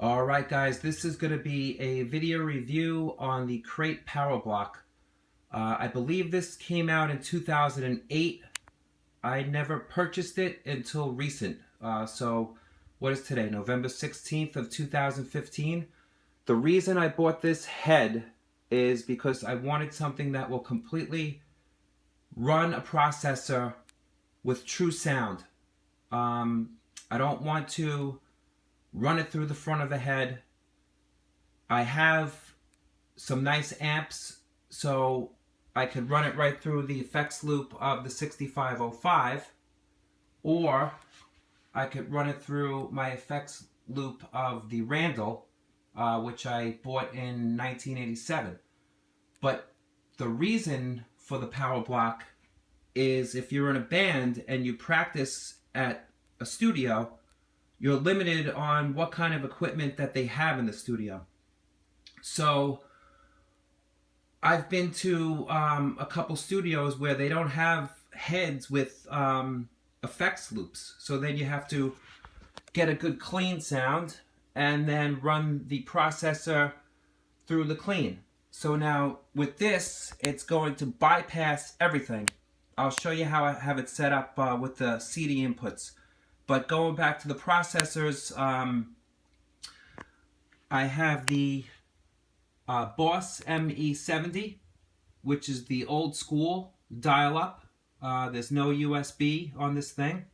Alright guys, this is going to be a video review on the Crate Powerblock. I believe this came out in 2008. I never purchased it until recent. So what is today? November 16th of 2015. The reason I bought this head is because I wanted something that will completely run a processor with true sound. I don't want to run it through the front of the head. I have some nice amps, so I could run it right through the effects loop of the 6505, or I could run it through my effects loop of the Randall, which I bought in 1987. But the reason for the Powerblock is if you're in a band and you practice at a studio, you're limited on what kind of equipment that they have in the studio. So I've been to a couple studios where they don't have heads with effects loops. So then you have to get a good clean sound and then run the processor through the clean. So now with this, it's going to bypass everything. I'll show you how I have it set up with the CD inputs. But going back to the processors, I have the Boss ME70, which is the old school dial-up. There's no USB on this thing.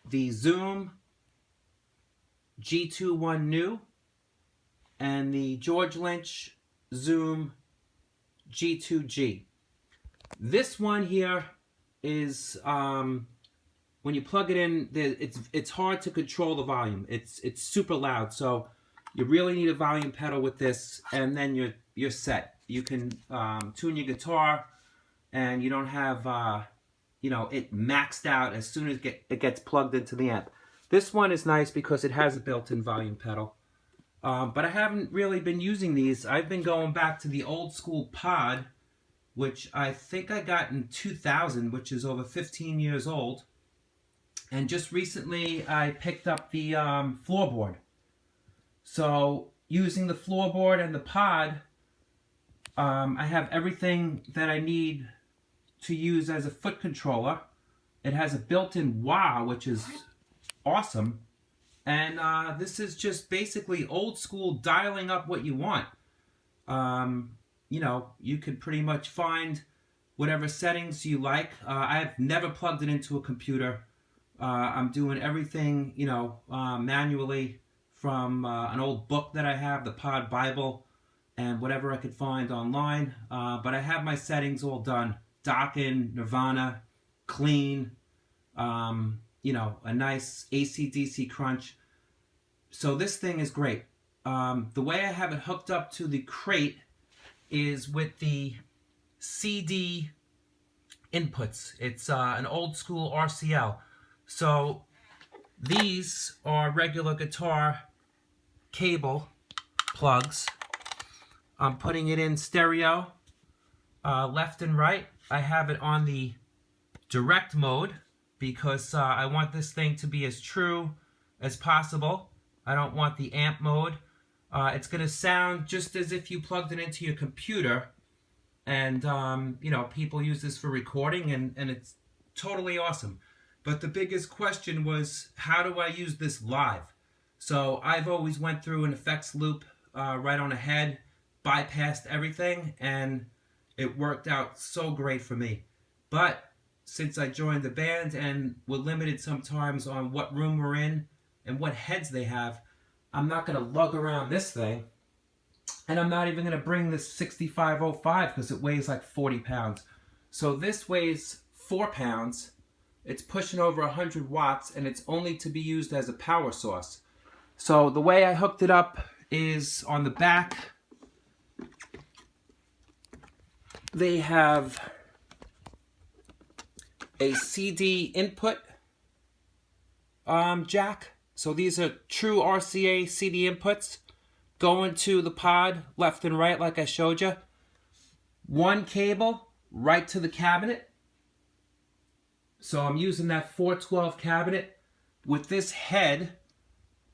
The Zoom G21 New and the George Lynch Zoom G2G. This one here is when you plug it in, it's hard to control the volume. It's super loud, so you really need a volume pedal with this, and then you're set. You can tune your guitar, and you don't have it maxed out as soon as it gets plugged into the amp. This one is nice because it has a built-in volume pedal, but I haven't really been using these. I've been going back to the old school Pod, which I think I got in 2000, which is over 15 years old. And just recently I picked up the floorboard. So using the floorboard and the Pod, I have everything that I need to use as a foot controller. It has a built-in wah, which is awesome. And this is just basically old school dialing up what you want. You could pretty much find whatever settings you like. I've never plugged it into a computer. I'm doing everything, manually from an old book that I have, the Pod Bible, and whatever I could find online. But I have my settings all done. Docken, Nirvana, clean, a nice AC/DC crunch. So this thing is great. The way I have it hooked up to the Crate is with the CD inputs. It's an old school RCL. So these are regular guitar cable plugs. I'm putting it in stereo, left and right. I have it on the direct mode because I want this thing to be as true as possible. I don't want the amp mode. It's going to sound just as if you plugged it into your computer. And, people use this for recording, and it's totally awesome. But the biggest question was, how do I use this live? So I've always went through an effects loop right on ahead, bypassed everything, and it worked out so great for me. But since I joined the band and we're limited sometimes on what room we're in and what heads they have, I'm not going to lug around this thing. And I'm not even going to bring this 6505 because it weighs like 40 pounds. So this weighs 4 pounds. It's pushing over 100 watts, and it's only to be used as a power source. So the way I hooked it up is on the back. They have a CD input jack. So these are true RCA CD inputs going to the Pod left and right like I showed you. One cable right to the cabinet. So I'm using that 412 cabinet with this head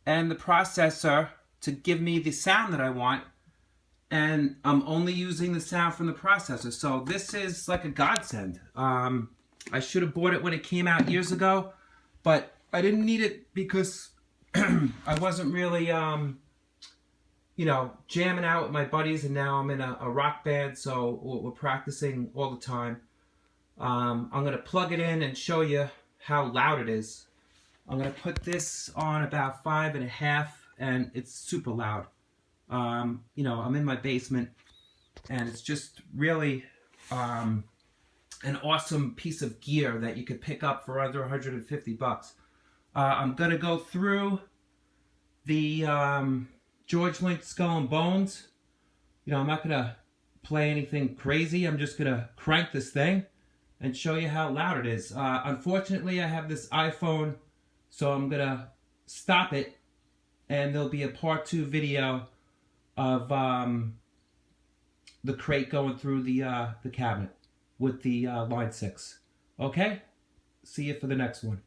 and the processor to give me the sound that I want, and I'm only using the sound from the processor. So this is like a godsend. I should have bought it when it came out years ago, but I didn't need it because I wasn't really, jamming out with my buddies, and now I'm in a rock band, so we're practicing all the time. I'm going to plug it in and show you how loud it is. I'm going to put this on about 5.5, and it's super loud. I'm in my basement, and it's just really an awesome piece of gear that you could pick up for under $150. I'm going to go through the George Lynch Skull and Bones. I'm not going to play anything crazy. I'm just going to crank this thing and show you how loud it is. Unfortunately, I have this iPhone, so I'm going to stop it, and there'll be a part 2 video of the crate going through the cabinet with the line 6. Okay? See you for the next one.